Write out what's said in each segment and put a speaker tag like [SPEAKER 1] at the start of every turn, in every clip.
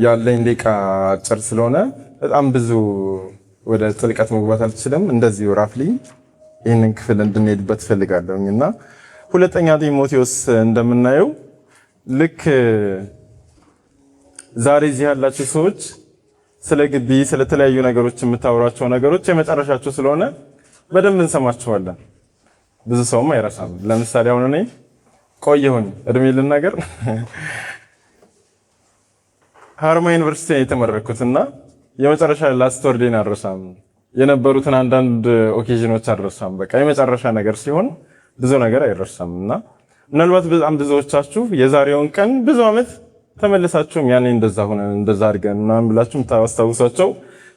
[SPEAKER 1] ያለኝ ደቂቃ አጭር ስለሆነ በጣም ብዙ ወደ ጥልቀት መግባት አልችልም። እንደዚሁ ራፍሊ ይህንን ክፍል እንድንሄድበት ፈልጋለሁኝ እና ሁለተኛ ጢሞቴዎስ እንደምናየው ልክ ዛሬ እዚህ ያላችሁ ሰዎች ስለ ግቢ ስለተለያዩ ነገሮች የምታወሯቸው ነገሮች የመጨረሻቸው ስለሆነ በደንብ እንሰማቸዋለን። ብዙ ሰውም አይረሳም። ለምሳሌ አሁን እኔ ቆየሁኝ እድሜ ልናገር ሀርማ ዩኒቨርሲቲ የተመረኩትና የመጨረሻ ላስት ወርዴን አልረሳም። የነበሩትን አንዳንድ ኦኬዥኖች አልረሳም። በቃ የመጨረሻ ነገር ሲሆን ብዙ ነገር አይረሳም እና ምናልባት በጣም ብዙዎቻችሁ የዛሬውን ቀን ብዙ ዓመት ተመልሳችሁም ያኔ እንደዛ ሆነ እንደዛ አድርገን ምናምን ብላችሁ ታስታውሷቸው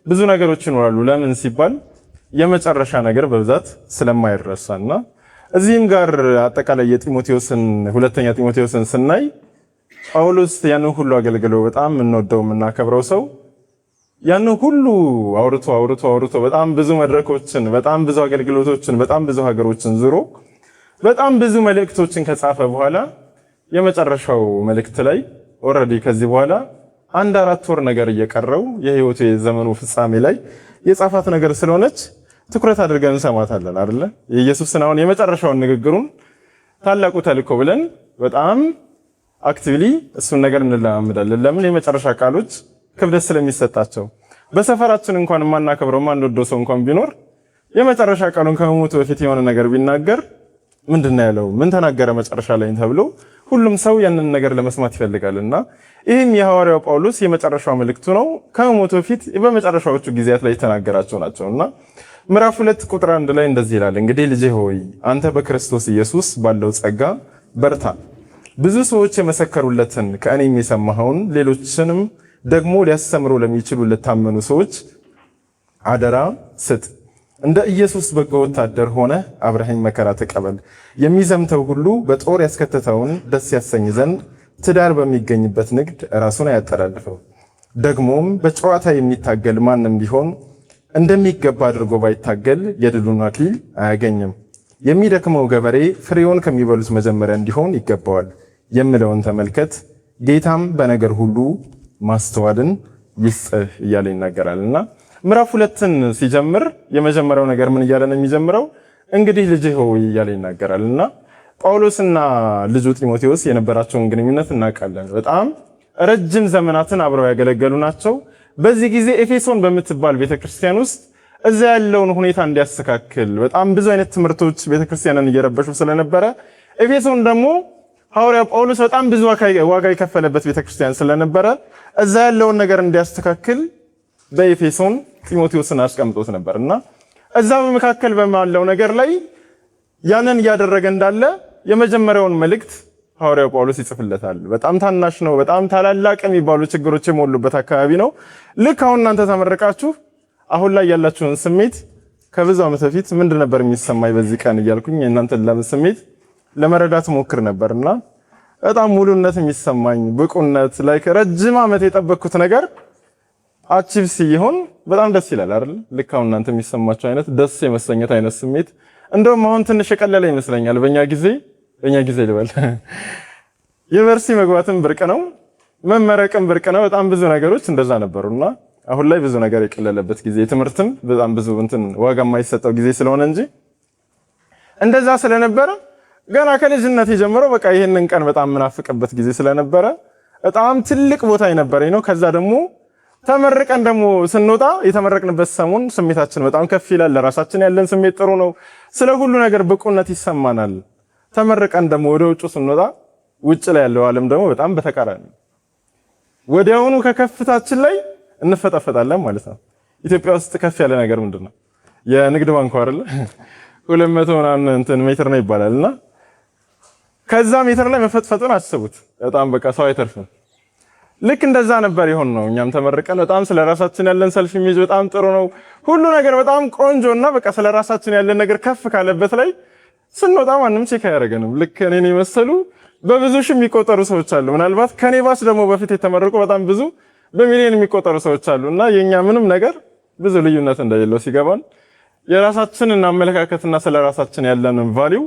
[SPEAKER 1] ብዙ ነገሮች ይኖራሉ። ለምን ሲባል የመጨረሻ ነገር በብዛት ስለማይረሳና እዚህም ጋር አጠቃላይ የጢሞቴዎስን ሁለተኛ ጢሞቴዎስን ስናይ ጳውሎስ ያንን ሁሉ አገልግሎ በጣም የምንወደው የምናከብረው ሰው ያንን ሁሉ አውርቶ በጣም ብዙ መድረኮችን በጣም ብዙ አገልግሎቶችን በጣም ብዙ ሀገሮችን ዙሮ በጣም ብዙ መልእክቶችን ከጻፈ በኋላ የመጨረሻው መልእክት ላይ ኦሬዲ ከዚህ በኋላ 1-4 ወር ነገር እየቀረው የህይወቱ የዘመኑ ፍጻሜ ላይ የጻፋት ነገር ስለሆነች ትኩረት አድርገን እንሰማታለን አይደለ? የኢየሱስን አሁን የመጨረሻውን ንግግሩን ታላቁ ተልእኮ ብለን በጣም አክቲቭሊ እሱን ነገር እንለማመዳለን። ለምን? የመጨረሻ ቃሎች ክብደት ስለሚሰጣቸው። በሰፈራችን እንኳን የማናከብረው ማንወደው ሰው እንኳን ቢኖር የመጨረሻ ቃሉን ከመሞቱ በፊት የሆነ ነገር ቢናገር ምንድነው ያለው? ምን ተናገረ መጨረሻ ላይ ተብሎ ሁሉም ሰው ያንን ነገር ለመስማት ይፈልጋልና ይህም የሐዋርያው ጳውሎስ የመጨረሻው መልእክቱ ነው። ከመሞቱ በፊት በመጨረሻዎቹ ጊዜያት ላይ የተናገራቸው ናቸውና ምዕራፍ 2 ቁጥር 1 ላይ እንደዚህ ይላል፣ እንግዲህ ልጄ ሆይ አንተ በክርስቶስ ኢየሱስ ባለው ጸጋ በርታ፣ ብዙ ሰዎች የመሰከሩለትን ከእኔም የሰማኸውን ሌሎችንም ደግሞ ሊያስተምሩ ለሚችሉ ለታመኑ ሰዎች አደራ ስጥ። እንደ ኢየሱስ በጎ ወታደር ሆነ አብረኸኝ መከራ ተቀበል። የሚዘምተው ሁሉ በጦር ያስከተተውን ደስ ያሰኝ ዘንድ ትዳር በሚገኝበት ንግድ ራሱን አያጠላልፈው። ደግሞም በጨዋታ የሚታገል ማንም ቢሆን እንደሚገባ አድርጎ ባይታገል የድሉን አክሊል አያገኝም። የሚደክመው ገበሬ ፍሬውን ከሚበሉት መጀመሪያ እንዲሆን ይገባዋል የምለውን ተመልከት። ጌታም በነገር ሁሉ ማስተዋልን ይስጥህ እያለ ይናገራልና ምዕራፍ 2ን ሲጀምር የመጀመሪያው ነገር ምን እያለ ነው የሚጀምረው? እንግዲህ ልጄ ሆይ እያለ ይናገራልና ጳውሎስና ልጁ ጢሞቴዎስ የነበራቸውን ግንኙነት እናውቃለን። በጣም ረጅም ዘመናትን አብረው ያገለገሉ ናቸው። በዚህ ጊዜ ኤፌሶን በምትባል ቤተክርስቲያን ውስጥ እዛ ያለውን ሁኔታ እንዲያስተካክል በጣም ብዙ አይነት ትምህርቶች ቤተክርስቲያንን እየረበሹ ስለነበረ ኤፌሶን ደግሞ ሐዋርያ ጳውሎስ በጣም ብዙ ዋጋ የከፈለበት ቤተክርስቲያን ስለነበረ እዛ ያለውን ነገር እንዲያስተካክል በኤፌሶን ጢሞቴዎስን አስቀምጦት ነበርና እዛ በመካከል በማለው ነገር ላይ ያንን እያደረገ እንዳለ የመጀመሪያውን መልእክት ሐዋርያው ጳውሎስ ይጽፍለታል። በጣም ታናሽ ነው። በጣም ታላላቅ የሚባሉ ችግሮች የሞሉበት አካባቢ ነው። ልክ አሁን እናንተ ተመረቃችሁ አሁን ላይ ያላችሁን ስሜት ከብዙ ዓመት በፊት ምንድን ነበር የሚሰማኝ በዚህ ቀን እያልኩኝ እናንተን ስሜት ለመረዳት ሞክር ነበርና በጣም ሙሉነት የሚሰማኝ ብቁነት ላይ ረጅም ዓመት የጠበቅኩት ነገር አቺቭ ሲሆን በጣም ደስ ይላል አይደል? ልክ አሁን እናንተ የሚሰማችሁ አይነት ደስ የመሰኘት አይነት ስሜት እንደውም አሁን ትንሽ የቀለለ ይመስለኛል። በእኛ ጊዜ ልበል ዩኒቨርሲቲ መግባትም ብርቅ ነው፣ መመረቅም ብርቅ ነው። በጣም ብዙ ነገሮች እንደዛ ነበሩና አሁን ላይ ብዙ ነገር የቀለለበት ጊዜ፣ ትምህርትም በጣም ብዙ ዋጋ የማይሰጠው ጊዜ ስለሆነ እንጂ እንደዛ ስለነበረ ገና ከልጅነት ጀምሮ በቃ ይሄንን ቀን በጣም ምናፍቅበት ጊዜ ስለነበረ በጣም ትልቅ ቦታ የነበረኝ ነው። ከዛ ደግሞ ተመረቀን ደግሞ ስንወጣ የተመረቅንበት ሰሞን ስሜታችን በጣም ከፍ ይላል። ለራሳችን ያለን ስሜት ጥሩ ነው። ስለ ሁሉ ነገር ብቁነት ይሰማናል። ተመረቀን ደግሞ ወደ ውጭ ስንወጣ ውጭ ላይ ያለው ዓለም ደግሞ በጣም በተቃራኒ ወዲያውኑ ከከፍታችን ላይ እንፈጠፈጣለን ማለት ነው። ኢትዮጵያ ውስጥ ከፍ ያለ ነገር ምንድነው? የንግድ ባንኩ አይደለ 200 ምናምን ሜትር ነው ይባላልና ከዛ ሜትር ላይ መፈጥፈጡን አስቡት። በጣም በቃ ሰው አይተርፍም። ልክ እንደዛ ነበር ይሆን ነው። እኛም ተመርቀን በጣም ስለራሳችን ያለን ሰልፍ ኢሜጅ በጣም ጥሩ ነው። ሁሉ ነገር በጣም ቆንጆና በቃ ስለራሳችን ያለን ነገር ከፍ ካለበት ላይ ስንወጣ ማንም ቼክ አያደርገንም። ልክ እኔን የመሰሉ በብዙ ሺህ የሚቆጠሩ ሰዎች አሉ። ምናልባት ከኔ ባስ ደግሞ በፊት የተመረቁ በጣም ብዙ በሚሊዮን የሚቆጠሩ ሰዎች አሉና የኛ ምንም ነገር ብዙ ልዩነት እንደሌለው ሲገባን የራሳችንን አመለካከትና ስለራሳችን ያለንን ቫልዩ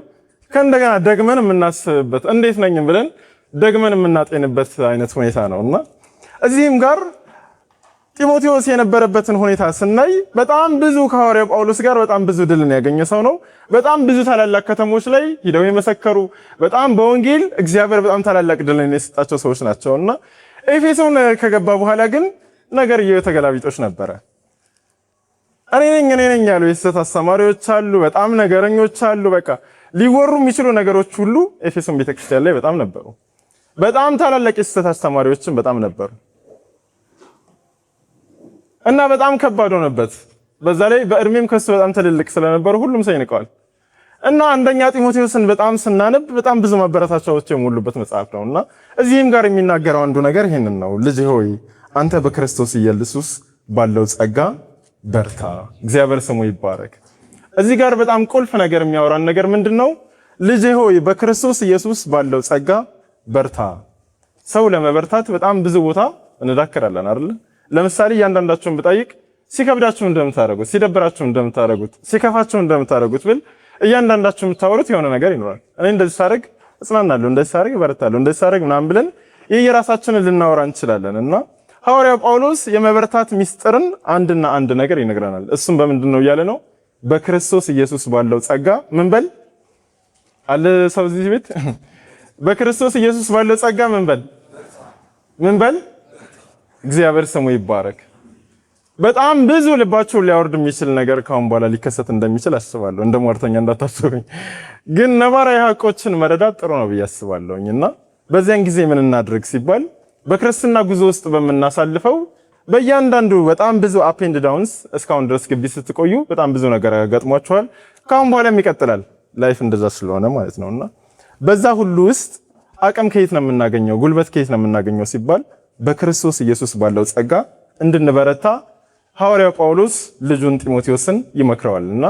[SPEAKER 1] ከእንደገና ደግመን የምናስብበት እንዴት ነኝ ብለን ደግመን የምናጤንበት አይነት ሁኔታ ነውና እዚህም ጋር ጢሞቴዎስ የነበረበትን ሁኔታ ስናይ በጣም ብዙ ከሐዋርያው ጳውሎስ ጋር በጣም ብዙ ድልን ያገኘ ሰው ነው። በጣም ብዙ ታላላቅ ከተሞች ላይ ሄደው የመሰከሩ በጣም በወንጌል እግዚአብሔር በጣም ታላላቅ ድልን የሰጣቸው ሰዎች ናቸውና ኤፌሶን ከገባ በኋላ ግን ነገር የተገላቢጦች ነበረ። እኔ ነኝ ያሉ የሐሰት አስተማሪዎች አሉ፣ በጣም ነገረኞች አሉ። በቃ ሊወሩ የሚችሉ ነገሮች ሁሉ ኤፌሶን ቤተክርስቲያን ላይ በጣም ነበሩ። በጣም ታላላቅ የሐሰት አስተማሪዎችን በጣም ነበሩ እና በጣም ከባድ ሆነበት። በዛ ላይ በእድሜም ከሱ በጣም ትልልቅ ስለነበሩ ሁሉም ሰው ይንቀዋል። እና አንደኛ ጢሞቴዎስን በጣም ስናነብ በጣም ብዙ ማበረታቻዎች የሞሉበት መጽሐፍ ነውና እዚህም ጋር የሚናገረው አንዱ ነገር ይሄንን ነው። ልጅ ሆይ አንተ በክርስቶስ ኢየሱስ ባለው ጸጋ በርታ። እግዚአብሔር ስሙ ይባረክ። እዚህ ጋር በጣም ቁልፍ ነገር የሚያወራን ነገር ምንድነው? ልጅ ሆይ በክርስቶስ ኢየሱስ ባለው ጸጋ በርታ። ሰው ለመበርታት በጣም ብዙ ቦታ እንዳከራለን አይደል? ለምሳሌ እያንዳንዳችሁን ብጠይቅ ሲከብዳችሁ እንደምታረጉት፣ ሲደብራችሁ እንደምታረጉት፣ ሲከፋችሁ እንደምታረጉት ብል እያንዳንዳችሁ የምታወሩት የሆነ ነገር ይኖራል። እኔ እንደዚህ ሳረግ እጽናናለሁ፣ እንደዚህ ሳረግ እበረታለሁ፣ እንደዚህ ሳረግ ምናምን ብለን የየራሳችንን ልናወራ እንችላለን። እና ሐዋርያው ጳውሎስ የመበርታት ሚስጥርን አንድና አንድ ነገር ይነግረናል። እሱም በምንድን ነው እያለ ነው? በክርስቶስ ኢየሱስ ባለው ጸጋ ምን በል አለ ሰው እዚህ ቤት በክርስቶስ ኢየሱስ ባለው ጸጋ ምን በል እግዚአብሔር ስሙ ይባረክ። በጣም ብዙ ልባችሁን ሊያወርድ የሚችል ነገር ካሁን በኋላ ሊከሰት እንደሚችል አስባለሁ። እንደ ሟርተኛ እንዳታስቡኝ፣ ግን ነባራዊ ሐቆችን መረዳት ጥሩ ነው ብዬ አስባለሁኝ። እና በዚያን ጊዜ ምን እናድርግ ሲባል በክርስትና ጉዞ ውስጥ በምናሳልፈው በእያንዳንዱ በጣም ብዙ አፕ ኤንድ ዳውንስ እስካሁን ድረስ ግቢ ስትቆዩ በጣም ብዙ ነገር ገጥሟችኋል። ካሁን በኋላም ይቀጥላል። ላይፍ እንደዛ ስለሆነ ማለት ነውና በዛ ሁሉ ውስጥ አቅም ከየት ነው የምናገኘው? ጉልበት ከየት ነው የምናገኘው ሲባል በክርስቶስ ኢየሱስ ባለው ጸጋ እንድንበረታ ሐዋርያው ጳውሎስ ልጁን ጢሞቴዎስን ይመክረዋልና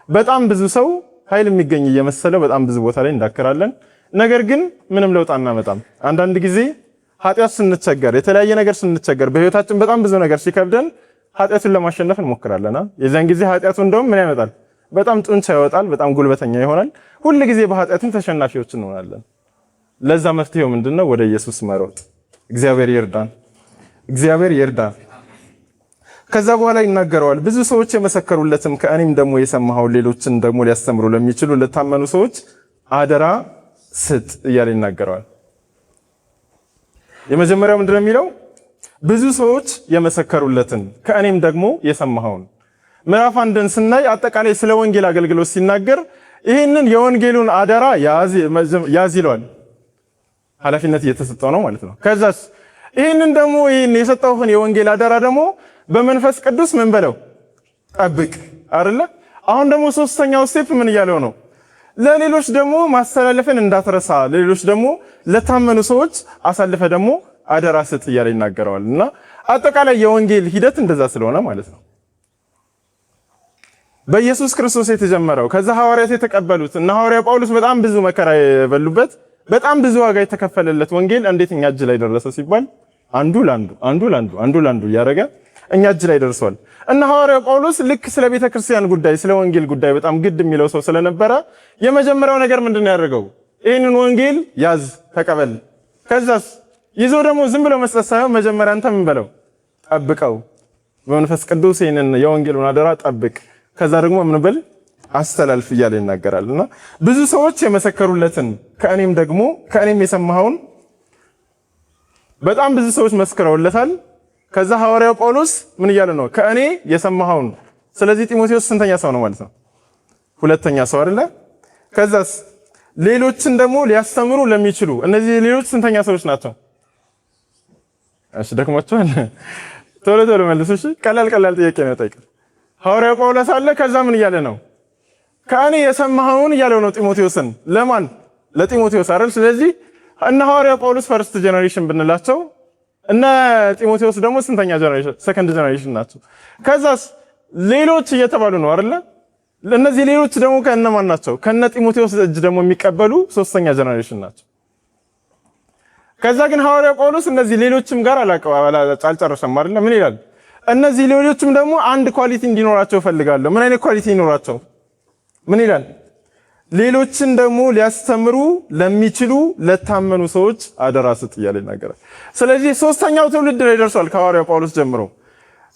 [SPEAKER 1] በጣም ብዙ ሰው ኃይል የሚገኝ እየመሰለው በጣም ብዙ ቦታ ላይ እንዳከራለን። ነገር ግን ምንም ለውጥ አናመጣም። አንዳንድ ጊዜ ኃጢአት ስንቸገር፣ የተለያየ ነገር ስንቸገር፣ በህይወታችን በጣም ብዙ ነገር ሲከብደን ኃጢአቱን ለማሸነፍ እንሞክራለና የዛን ጊዜ ኃጢአቱ እንደውም ምን ያመጣል? በጣም ጡንቻ ይወጣል፣ በጣም ጉልበተኛ ይሆናል። ሁሉ ጊዜ በኃጢአትን ተሸናፊዎች እንሆናለን። ለዛ መፍትሄው ምንድነው? ወደ ኢየሱስ መሮጥ። እግዚአብሔር ይርዳን። ከዛ በኋላ ይናገረዋል። ብዙ ሰዎች የመሰከሩለትም ከእኔም ደግሞ የሰማኸው ሌሎችን ደግሞ ሊያስተምሩ ለሚችሉ ለታመኑ ሰዎች አደራ ስጥ እያለ ይናገረዋል። የመጀመሪያው ምንድነው የሚለው? ብዙ ሰዎች የመሰከሩለትን ከእኔም ደግሞ የሰማኸውን። ምዕራፍ 1ን ስናይ አጠቃላይ ስለ ወንጌል አገልግሎት ሲናገር ይህንን የወንጌሉን አደራ ያዝ ይለዋል። ኃላፊነት እየተሰጠው ነው ማለት ነው። ከዛስ ይህንን ደግሞ ይህን የሰጠውህን የወንጌል አደራ ደግሞ በመንፈስ ቅዱስ ምን በለው ጠብቅ አይደለ? አሁን ደግሞ ሶስተኛው ስቴፕ ምን እያለው ነው? ለሌሎች ደግሞ ማስተላለፍን እንዳትረሳ፣ ለሌሎች ደግሞ ለታመኑ ሰዎች አሳልፈ ደግሞ አደራ ስጥ እያለ ይናገረዋል። እና አጠቃላይ የወንጌል ሂደት እንደዛ ስለሆነ ማለት ነው በኢየሱስ ክርስቶስ የተጀመረው ከዛ ሐዋርያት የተቀበሉት እና ሐዋርያው ጳውሎስ በጣም ብዙ መከራ የበሉበት በጣም ብዙ ዋጋ የተከፈለለት ወንጌል እንዴት እኛ እጅ ላይ ደረሰ ሲባል አንዱ ላንዱ እያደረገ እኛ እጅ ላይ ደርሷል። እና ሐዋርያው ጳውሎስ ልክ ስለ ቤተ ክርስቲያን ጉዳይ ስለ ወንጌል ጉዳይ በጣም ግድ የሚለው ሰው ስለነበረ የመጀመሪያው ነገር ምንድነው ያደረገው? ይህንን ወንጌል ያዝ፣ ተቀበል። ከዛስ ይዞ ደግሞ ዝም ብሎ መስጠት ሳይሆን መጀመሪያ አንተ ምን በለው ጠብቀው፣ በመንፈስ ቅዱስ ይህንን የወንጌሉን አደራ ጠብቅ፣ ከዛ ደግሞ ምን በል አስተላልፍ እያለ ይናገራልና ብዙ ሰዎች የመሰከሩለትን ከእኔም የሰማኸውን በጣም ብዙ ሰዎች መስክረውለታል። ከዛ ሐዋርያው ጳውሎስ ምን እያለ ነው? ከእኔ የሰማኸውን። ስለዚህ ጢሞቴዎስ ስንተኛ ሰው ነው ማለት ነው? ሁለተኛ ሰው አይደለ? ከዛስ ሌሎችን ደግሞ ሊያስተምሩ ለሚችሉ እነዚህ ሌሎች ስንተኛ ሰዎች ናቸው? እሺ ደክሟቸዋል። ቶሎ መልሱ። እሺ ቀላል ጥያቄ ነው ጠይቀው። ሐዋርያው ጳውሎስ አለ። ከዛ ምን እያለ ነው? ከእኔ የሰማኸውን እያለው ነው ጢሞቴዎስን። ለማን? ለጢሞቴዎስ አይደል? ስለዚህ እነ ሐዋርያው ጳውሎስ ፈርስት ጀነሬሽን ብንላቸው እነ ጢሞቴዎስ ደግሞ ስንተኛ ጀነሬሽን? ሰከንድ ጀነሬሽን ናቸው። ከዛስ ሌሎች እየተባሉ ነው አይደል? እነዚህ ሌሎች ደግሞ ከነማን ናቸው? ከነ ጢሞቴዎስ እጅ ደግሞ የሚቀበሉ ሶስተኛ ጀነሬሽን ናቸው። ከዛ ግን ሐዋርያው ጳውሎስ እነዚህ ሌሎችም ጋር አልጨረሰም አይደል? ምን ይላል? እነዚህ ሌሎችም ደግሞ አንድ ኳሊቲ እንዲኖራቸው ፈልጋለሁ። ምን አይነት ኳሊቲ ይኖራቸው? ምን ይላል? ሌሎችን ደግሞ ሊያስተምሩ ለሚችሉ ለታመኑ ሰዎች አደራ ስጥ እያለ ይናገራል። ስለዚህ ሶስተኛው ትውልድ ላይ ደርሷል ከሐዋርያው ጳውሎስ ጀምሮ።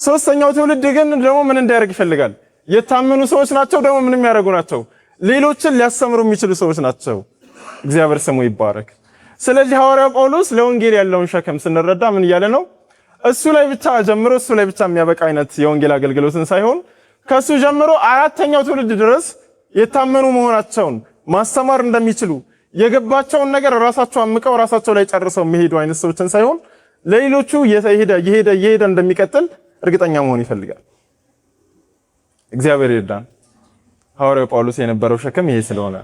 [SPEAKER 1] ሶስተኛው ትውልድ ግን ደግሞ ምን እንዲያደርግ ይፈልጋል? የታመኑ ሰዎች ናቸው። ደግሞ ምን የሚያደርጉ ናቸው? ሌሎችን ሊያስተምሩ የሚችሉ ሰዎች ናቸው። እግዚአብሔር ስሙ ይባረክ። ስለዚህ ሐዋርያው ጳውሎስ ለወንጌል ያለውን ሸክም ስንረዳ ምን እያለ ነው? እሱ ላይ ብቻ ጀምሮ እሱ ላይ ብቻ የሚያበቃ አይነት የወንጌል አገልግሎትን ሳይሆን ከሱ ጀምሮ አራተኛው ትውልድ ድረስ የታመኑ መሆናቸውን ማስተማር እንደሚችሉ የገባቸውን ነገር ራሳቸው አምቀው ራሳቸው ላይ ጨርሰው የሚሄዱ አይነት ሰዎችን ሳይሆን ለሌሎቹ እየሄደ እንደሚቀጥል እርግጠኛ መሆን ይፈልጋል። እግዚአብሔር ይርዳን። ሐዋርያው ጳውሎስ የነበረው ሸክም ይሄ ስለሆነ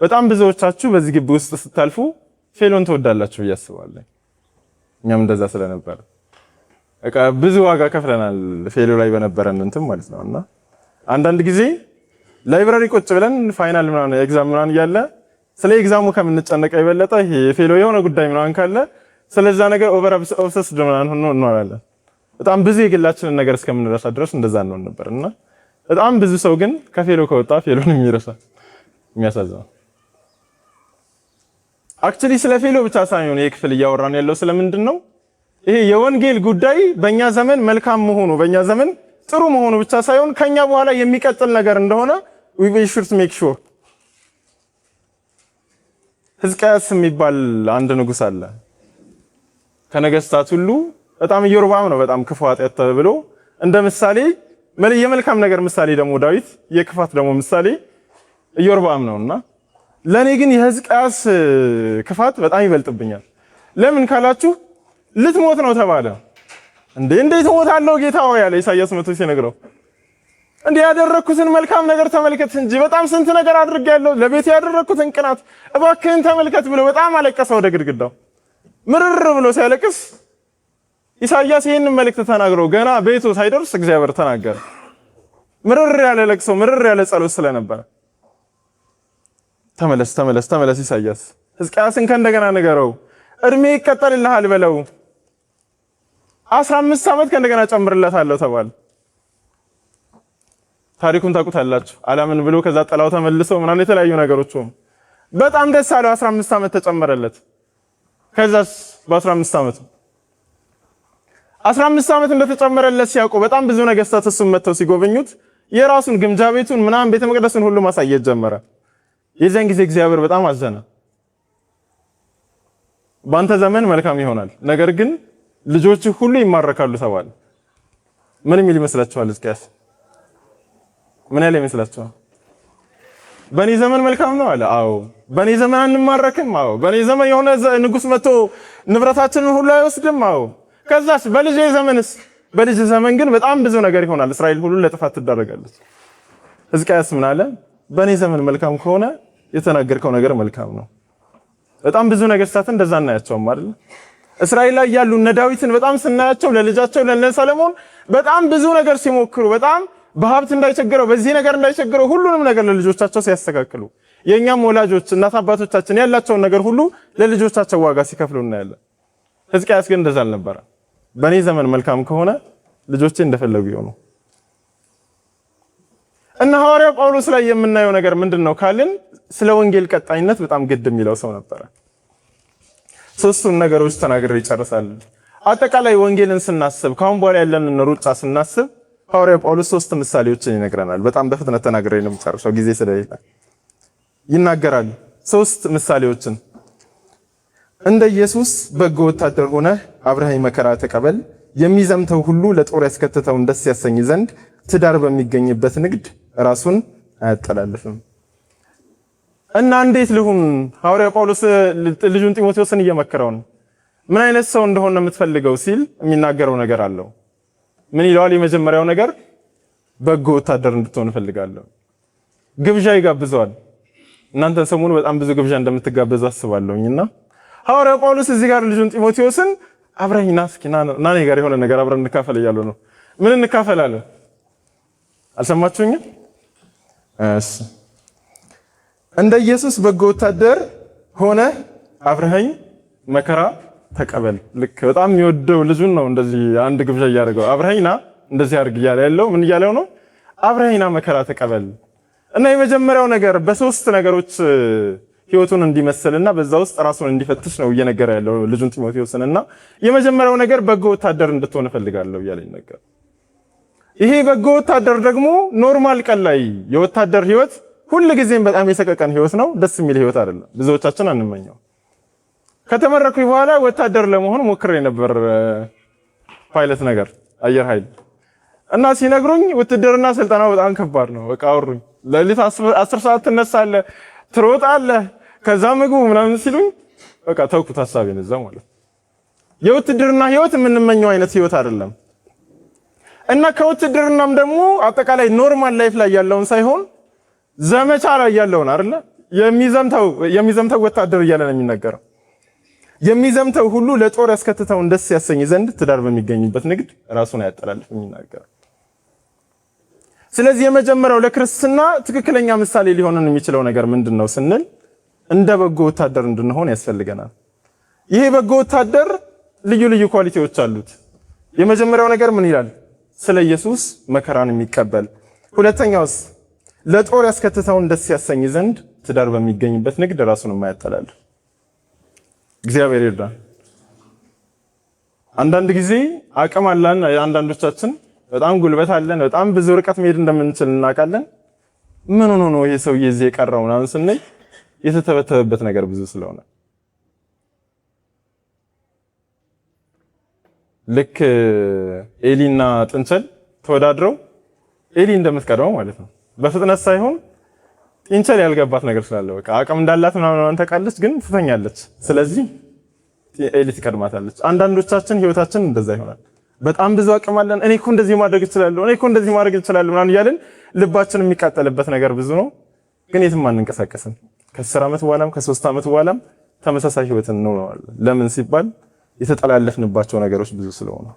[SPEAKER 1] በጣም ብዙዎቻችሁ በዚህ ግቢ ውስጥ ስታልፉ ፌሎን ትወዳላችሁ ብዬ አስባለሁ። እኛም እንደዛ ስለነበር በቃ ብዙ ዋጋ ከፍለናል ፌሎ ላይ በነበረን እንትን ማለት ነውና አንዳንድ ጊዜ ላይብራሪ ቁጭ ብለን ፋይናል ምናምን ኤግዛም ምናምን እያለ ስለ ኤግዛሙ ከምንጨነቀ የበለጠ ይሄ የፌሎ የሆነ ጉዳይ ምናምን ካለ ስለዛ ነገር ኦቨር ኦብሰስድ ምናምን ሆኖ እንኖራለን። በጣም ብዙ የግላችንን ነገር እስከምንረሳ ድረስ እንደዛ ነው ነበርና በጣም ብዙ ሰው ግን ከፌሎ ከወጣ ፌሎን የሚረሳ የሚያሳዝነው። አክቹሊ ስለ ፌሎ ብቻ ሳይሆን ይሄ ክፍል እያወራን ያለው ስለምንድን ነው? ይሄ የወንጌል ጉዳይ በእኛ ዘመን መልካም መሆኑ በእኛ ዘመን ጥሩ መሆኑ ብቻ ሳይሆን ከኛ በኋላ የሚቀጥል ነገር እንደሆነ we should make sure። ሕዝቅያስ የሚባል አንድ ንጉስ አለ። ከነገስታት ሁሉ በጣም ኢዮርብዓም ነው በጣም ክፉ ኃጢአት ተብሎ እንደ ምሳሌ የመልካም ነገር ምሳሌ ደግሞ ዳዊት፣ የክፋት ደግሞ ምሳሌ ኢዮርብዓም ነውና ለኔ ግን የሕዝቅያስ ክፋት በጣም ይበልጥብኛል። ለምን ካላችሁ ልትሞት ነው ተባለ። እንዴት እሞታለሁ ጌታ ሆይ ያለ ኢሳይያስ መቶ ሲነግረው እንዴ ያደረኩትን መልካም ነገር ተመልከት እንጂ በጣም ስንት ነገር አድርጌያለሁ፣ ለቤት ያደረኩትን ቅናት እባክህን ተመልከት ብሎ በጣም አለቀሰ ወደ ግድግዳው። ምርር ብሎ ሲያለቅስ ኢሳይያስ ይሄንን መልእክት ተናግረው ገና ቤቱ ሳይደርስ እግዚአብሔር ተናገረ። ምርር ያለ ለቅሶ ምርር ያለ ጸሎት ስለነበረ ተመለስ ኢሳይያስ ሕዝቅያስን ከእንደገና ንገረው፣ እድሜ ይቀጠልልሃል በለው፣ 15 ዓመት ከእንደገና ጨምርለታለሁ ተባለ። ታሪኩን ታውቁታላችሁ። አላምን ብሎ ከዛ ጠላው ተመልሶ ምናምን የተለያዩ ነገሮች ሆኑ። በጣም ደስ አለው። 15 ዓመት ተጨመረለት። ከዛስ በ15 ዓመት 15 ዓመት እንደተጨመረለት ሲያውቁ በጣም ብዙ ነገስታት እሱን መተው ሲጎበኙት የራሱን ግምጃ ቤቱን ምናምን ቤተ መቅደስን ሁሉ ማሳየት ጀመረ። የዚያን ጊዜ እግዚአብሔር በጣም አዘነ። በአንተ ዘመን መልካም ይሆናል፣ ነገር ግን ልጆች ሁሉ ይማረካሉ ተባለ። ምን የሚል ይመስላችኋል? ሕዝቅያስ ምን ያለ ይመስላችኋል? በኔ ዘመን መልካም ነው አለ። አዎ። በኔ ዘመን አንማረክም? አዎ። በኔ ዘመን የሆነ ንጉስ መጥቶ ንብረታችንን ሁሉ አይወስድም? አዎ። ከዛስ በልጄ ዘመንስ? በልጅ ዘመን ግን በጣም ብዙ ነገር ይሆናል፣ እስራኤል ሁሉ ለጥፋት ትዳረጋለች። ሕዝቅያስ ምን አለ? በኔ ዘመን መልካም ከሆነ የተናገርከው ነገር መልካም ነው። በጣም ብዙ ነገስታትን እንደዛ እናያቸውም አይደል? እስራኤል ላይ ያሉ እነ ዳዊትን በጣም ስናያቸው ለልጃቸው ለነ ሰለሞን በጣም ብዙ ነገር ሲሞክሩ በጣም በሀብት እንዳይቸግረው በዚህ ነገር እንዳይቸግረው ሁሉንም ነገር ለልጆቻቸው ሲያስተካክሉ የኛም ወላጆች እናት አባቶቻችን ያላቸውን ነገር ሁሉ ለልጆቻቸው ዋጋ ሲከፍሉ እናያለን። ሕዝቅያስ ግን እንደዛ አልነበረ። በኔ ዘመን መልካም ከሆነ ልጆቼ እንደፈለጉ ይሆኑ። እና ሐዋርያው ጳውሎስ ላይ የምናየው ነገር ምንድነው ካልን ስለ ወንጌል ቀጣይነት በጣም ግድ የሚለው ሰው ነበረ። ሶስቱን ነገሮች ተናግሬ ይጨርሳል። አጠቃላይ ወንጌልን ስናስብ ካሁን በኋላ ያለንን ሩጫ ስናስብ ሐዋርያው ጳውሎስ 3 ምሳሌዎችን ይነግረናል። በጣም በፍጥነት ተናግሬ ነው የምጨርሰው ጊዜ ስለሌለ ይናገራል። 3 ምሳሌዎችን እንደ ኢየሱስ በጎ ወታደር ሆነህ አብረሃኝ መከራ ተቀበል፣ የሚዘምተው ሁሉ ለጦር ያስከተተውን ደስ ያሰኝ ዘንድ ትዳር በሚገኝበት ንግድ ራሱን አያጠላልፍም። እና እንዴት ልሁን? ሐዋርያው ጳውሎስ ልጁን ጢሞቴዎስን እየመከረው ነው። ምን አይነት ሰው እንደሆነ የምትፈልገው ሲል የሚናገረው ነገር አለው። ምን ይለዋል? የመጀመሪያው ነገር በጎ ወታደር እንድትሆን እፈልጋለሁ። ግብዣ ይጋብዘዋል። እናንተ ሰሞኑ በጣም ብዙ ግብዣ እንደምትጋበዙ አስባለሁኝና ሐዋርያው ጳውሎስ እዚህ ጋር ልጁን ጢሞቴዎስን አብረኝ ና እስኪ ና እኔ ጋር የሆነ ነገር አብረን እንካፈል እያሉ ነው። ምን እንካፈላለን? አልሰማችሁኝም? እሺ እንደ ኢየሱስ በጎ ወታደር ሆነ አብረኸኝ መከራ ተቀበል። ልክ በጣም የሚወደው ልጁን ነው እንደዚህ አንድ ግብዣ እያደረገው አብረኸኝ ና እንደዚህ አድርግ እያለ ያለው ምን እያለው ነው? አብረኸኝ ና መከራ ተቀበል። እና የመጀመሪያው ነገር በሶስት ነገሮች ህይወቱን እንዲመስልና በዛ ውስጥ ራሱን እንዲፈትሽ ነው እየነገረ ያለው ልጁን ጢሞቴዎስንና የመጀመሪያው ነገር በጎ ወታደር እንድትሆን እፈልጋለሁ እያለ ይነገር። ይሄ በጎ ወታደር ደግሞ ኖርማል ቀን ላይ የወታደር ህይወት ሁሉ ጊዜም በጣም የሰቀቀን ህይወት ነው፣ ደስ የሚል ህይወት አይደለም። ብዙዎቻችን አንመኘው። ከተመረኩኝ በኋላ ወታደር ለመሆን ሞክሬ ነበር፣ ፓይለት ነገር አየር ኃይል እና ሲነግሩኝ ውትድርና ስልጠናው በጣም ከባድ ነው። በቃ አወሩኝ። ለሊት 10 ሰዓት ትነሳለህ፣ ትሮጣለህ፣ ከዛ ምግቡ ምናምን ሲሉኝ በቃ ተውኩት ሐሳቤን እዛው ማለት። የውትድርና ህይወት የምንመኘው አይነት ህይወት አይደለም እና ከውትድርናም ደግሞ አጠቃላይ ኖርማል ላይፍ ላይ ያለውን ሳይሆን ዘመቻ ላይ ያለውን አይደለ የሚዘምተው ወታደር እያለ ነው የሚነገረው። የሚዘምተው ሁሉ ለጦር ያስከትተውን ደስ ያሰኝ ዘንድ ትዳር በሚገኝበት ንግድ ራሱን አያጠላልፍ የሚናገረው። ስለዚህ የመጀመሪያው ለክርስትና ትክክለኛ ምሳሌ ሊሆንን የሚችለው ነገር ምንድነው ስንል እንደ በጎ ወታደር እንድንሆን ያስፈልገናል። ይሄ በጎ ወታደር ልዩ ልዩ ኳሊቲዎች አሉት። የመጀመሪያው ነገር ምን ይላል? ስለ ኢየሱስ መከራን የሚቀበል። ሁለተኛውስ ለጦር ያስከትተውን ደስ ያሰኝ ዘንድ ትዳር በሚገኝበት ንግድ ራሱን የማያጠላልፍ። እግዚአብሔር ይርዳን። አንዳንድ ጊዜ አቅም አለን፣ አንዳንዶቻችን በጣም ጉልበት አለን፣ በጣም ብዙ ርቀት መሄድ እንደምንችል እናውቃለን። ምን ሆኖ ነው ይሄ ሰውዬ እዚህ የቀረው ምናምን ስንል የተተበተበበት ነገር ብዙ ስለሆነ ልክ ኤሊና ጥንቸል ተወዳድረው ኤሊ እንደምትቀድመው ማለት ነው። በፍጥነት ሳይሆን ጥንቸል ያልገባት ነገር ስላለ በቃ አቅም እንዳላት ምናምን ታውቃለች፣ ግን ትተኛለች። ስለዚህ ኤሊ ትቀድማታለች። አንዳንዶቻችን ህይወታችን እንደዛ ይሆናል። በጣም ብዙ አቅም አለን፣ እኔ እኮ እንደዚህ ማድረግ እችላለሁ፣ እኔ እኮ እንደዚህ ማድረግ እችላለሁ ምናምን እያልን ልባችን የሚቃጠልበት ነገር ብዙ ነው፣ ግን የትም አንንቀሳቀስም። ከ10 ዓመት በኋላም ከ3 ዓመት በኋላም ተመሳሳይ ህይወትን እንኖራለን። ለምን ሲባል የተጠላለፍንባቸው ነገሮች ብዙ ስለሆነ።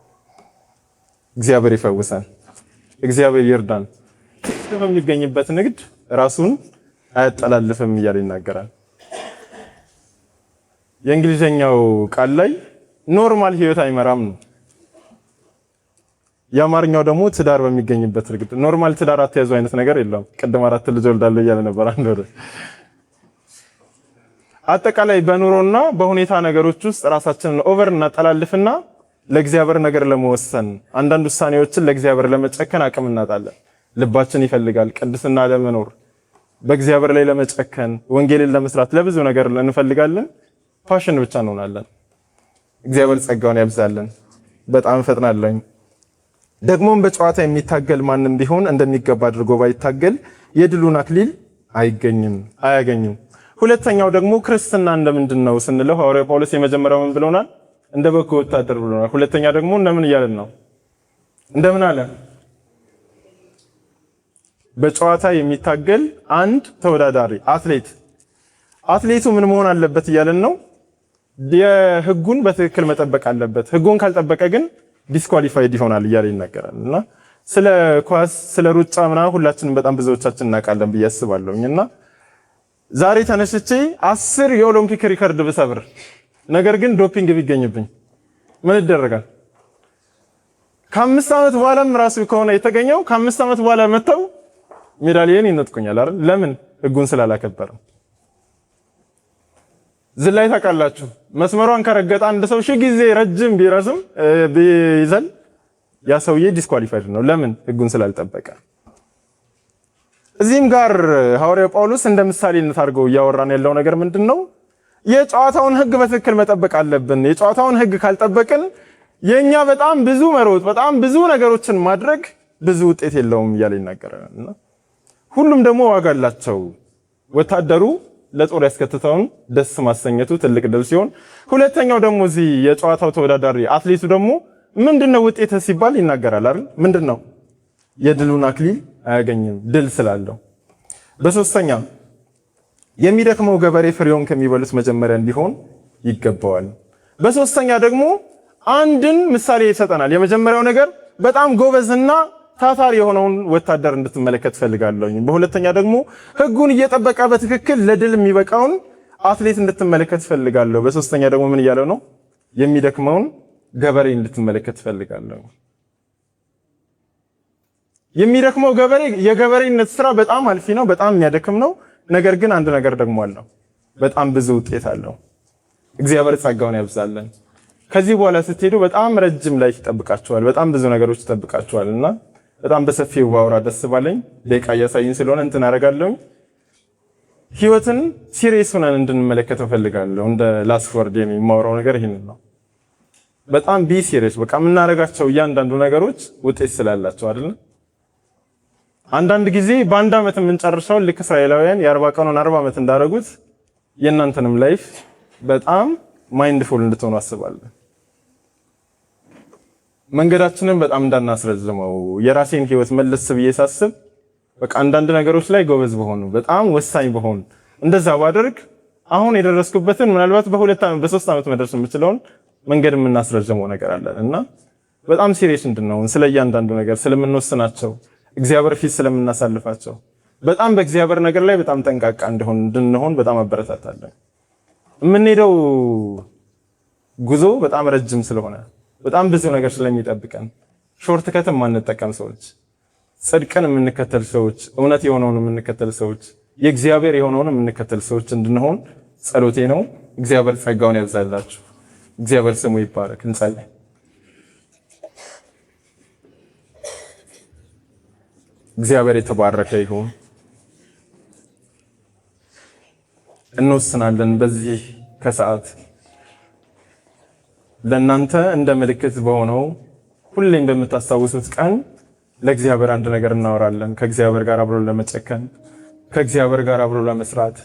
[SPEAKER 1] እግዚአብሔር ይፈውሰን፣ እግዚአብሔር ይርዳን። በሚገኝበት ንግድ ራሱን አያጠላልፍም እያለ ይናገራል። የእንግሊዘኛው ቃል ላይ ኖርማል ህይወት አይመራም ነው። የአማርኛው ደግሞ ትዳር በሚገኝበት ንግድ። ኖርማል ትዳር አትያዙ አይነት ነገር የለም። ቅድም 4 ልጅ ወልዳለሁ እያለ ነበር አንድ ወደ አጠቃላይ በኑሮና በሁኔታ ነገሮች ውስጥ ራሳችንን ኦቨር እናጠላልፍና ለእግዚአብሔር ነገር ለመወሰን አንዳንድ ውሳኔዎችን ለእግዚአብሔር ለመጨከን አቅም እናጣለን። ልባችን ይፈልጋል ቅድስና ለመኖር፣ በእግዚአብሔር ላይ ለመጨከን፣ ወንጌልን ለመስራት፣ ለብዙ ነገር እንፈልጋለን። ፓሽን ብቻ እንሆናለን። እግዚአብሔር ጸጋውን ያብዛልን። በጣም ፈጥናለሁ። ደግሞም በጨዋታ የሚታገል ማንም ቢሆን እንደሚገባ አድርጎ ባይታገል የድሉን አክሊል አያገኝም። ሁለተኛው ደግሞ ክርስትና እንደምንድን ነው ስንለው ሐዋርያው ጳውሎስ የመጀመሪያው ምን ብሎናል? እንደ በጎ ወታደር ብሎናል። ሁለተኛ ደግሞ እንደምን እያለን ነው? እንደምን አለ? በጨዋታ የሚታገል አንድ ተወዳዳሪ አትሌቱ ምን መሆን አለበት እያለን ነው? የህጉን በትክክል መጠበቅ አለበት። ህጉን ካልጠበቀ ግን ዲስኳሊፋይድ ይሆናል እያለ ይናገራል። እና ስለ ኳስ ስለ ሩጫ ምናምን ሁላችንም በጣም ብዙዎቻችን እናውቃለን ብዬ አስባለሁኝና ዛሬ ተነስቼ 10 የኦሎምፒክ ሪከርድ ብሰብር ነገር ግን ዶፒንግ ቢገኝብኝ ምን ይደረጋል? ከ5 ዓመት በኋላም ራሱ ከሆነ የተገኘው ከ5 ዓመት በኋላ መተው ሜዳሊያን ይነጥቁኛል አይደል? ለምን? ህጉን ስላላከበረ። ዝላይ ታውቃላችሁ፣ መስመሯን ከረገጠ አንድ ሰው ሺህ ጊዜ ረጅም ቢረዝም ቢዘል ያ ሰውዬ ዲስኳሊፋይድ ነው። ለምን? ህጉን ስላልጠበቀ። እዚህም ጋር ሐዋርያው ጳውሎስ እንደ ምሳሌነት አድርገው እያወራን ያለው ነገር ምንድነው? የጨዋታውን ህግ በትክክል መጠበቅ አለብን። የጨዋታውን ህግ ካልጠበቅን የኛ በጣም ብዙ መሮጥ፣ በጣም ብዙ ነገሮችን ማድረግ ብዙ ውጤት የለውም እያለ ይናገራልና ሁሉም ደግሞ ዋጋ አላቸው። ወታደሩ ለጦር ያስከተተውን ደስ ማሰኘቱ ትልቅ ድል ሲሆን፣ ሁለተኛው ደግሞ እዚህ የጨዋታው ተወዳዳሪ አትሌቱ ደግሞ ምንድነው ውጤት ሲባል ይናገራል አይደል? ምንድነው? የድሉን አክሊል አያገኝም ድል ስላለው። በሶስተኛ የሚደክመው ገበሬ ፍሬውን ከሚበሉት መጀመሪያ እንዲሆን ይገባዋል። በሶስተኛ ደግሞ አንድን ምሳሌ ይሰጠናል። የመጀመሪያው ነገር በጣም ጎበዝና ታታሪ የሆነውን ወታደር እንድትመለከት ፈልጋለሁ። በሁለተኛ ደግሞ ህጉን እየጠበቀ በትክክል ለድል የሚበቃውን አትሌት እንድትመለከት ፈልጋለሁ። በሶስተኛ ደግሞ ምን እያለው ነው? የሚደክመውን ገበሬ እንድትመለከት ፈልጋለሁ። የሚደክመው ገበሬ የገበሬነት ስራ በጣም አልፊ ነው፣ በጣም የሚያደክም ነው። ነገር ግን አንድ ነገር ደግሞ አለው፣ በጣም ብዙ ውጤት አለው። እግዚአብሔር ጸጋውን ያብዛልን። ከዚህ በኋላ ስትሄዱ በጣም ረጅም ላይፍ ይጠብቃችኋል፣ በጣም ብዙ ነገሮች ይጠብቃችኋል እና በጣም በሰፊው ባወራ ደስ ባለኝ። ደቂቃ እያሳይኝ ስለሆነ እንትን አደርጋለሁ። ህይወትን ሲሪየስ ሆነን እንድንመለከተው ፈልጋለሁ። እንደ ላስት ወርድ የማወራው ነገር ይሄንን ነው። በጣም ቢ ሲሪየስ። በቃ የምናደርጋቸው እያንዳንዱ ነገሮች ውጤት ስላላቸው አይደል? አንዳንድ ጊዜ በአንድ ዓመት የምንጨርሰው ልክ እስራኤላውያን የ40 ቀኑን 40 ዓመት እንዳደረጉት የእናንተንም ላይፍ በጣም ማይንድፉል እንድትሆኑ አስባለሁ። መንገዳችንን በጣም እንዳናስረዝመው። የራሴን ህይወት መለስ ብዬ ሳስብ በቃ አንዳንድ ነገሮች ላይ ጎበዝ በሆኑ በጣም ወሳኝ በሆኑ እንደዛ ባደርግ አሁን የደረስኩበትን ምናልባት በ2 ዓመት በ3 ዓመት መድረስ የምችለውን መንገድ የምናስረዝመው ነገር አለን እና በጣም ሲሪየስ እንድንሆን ስለ እያንዳንዱ ነገር ስለምንወስናቸው እግዚአብሔር ፊት ስለምናሳልፋቸው በጣም በእግዚአብሔር ነገር ላይ በጣም ጠንቃቃ እንድንሆን በጣም አበረታታለሁ። የምንሄደው ጉዞ በጣም ረጅም ስለሆነ በጣም ብዙ ነገር ስለሚጠብቀን ሾርት ከት ማንጠቀም ሰዎች፣ ጽድቅን የምንከተል ሰዎች፣ እውነት የሆነውን የምንከተል ሰዎች፣ የእግዚአብሔር የሆነውን የምንከተል ሰዎች እንድንሆን ጸሎቴ ነው። እግዚአብሔር ጸጋውን ያብዛላችሁ። እግዚአብሔር ስሙ ይባረክ። እንጸልይ። እግዚአብሔር የተባረከ ይሁን። እንወስናለን በዚህ ከሰዓት ለእናንተ እንደ ምልክት በሆነው ሁሌም በምታስታውሱት ቀን ለእግዚአብሔር አንድ ነገር እናወራለን። ከእግዚአብሔር ጋር አብሮ ለመጨከን፣ ከእግዚአብሔር ጋር አብሮ ለመስራት፣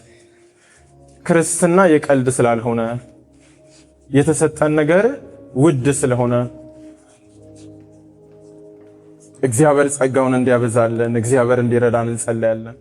[SPEAKER 1] ክርስትና የቀልድ ስላልሆነ የተሰጠን ነገር ውድ ስለሆነ እግዚአብሔር ጸጋውን እንዲያበዛልን፣ እግዚአብሔር እንዲረዳን እንጸልያለን።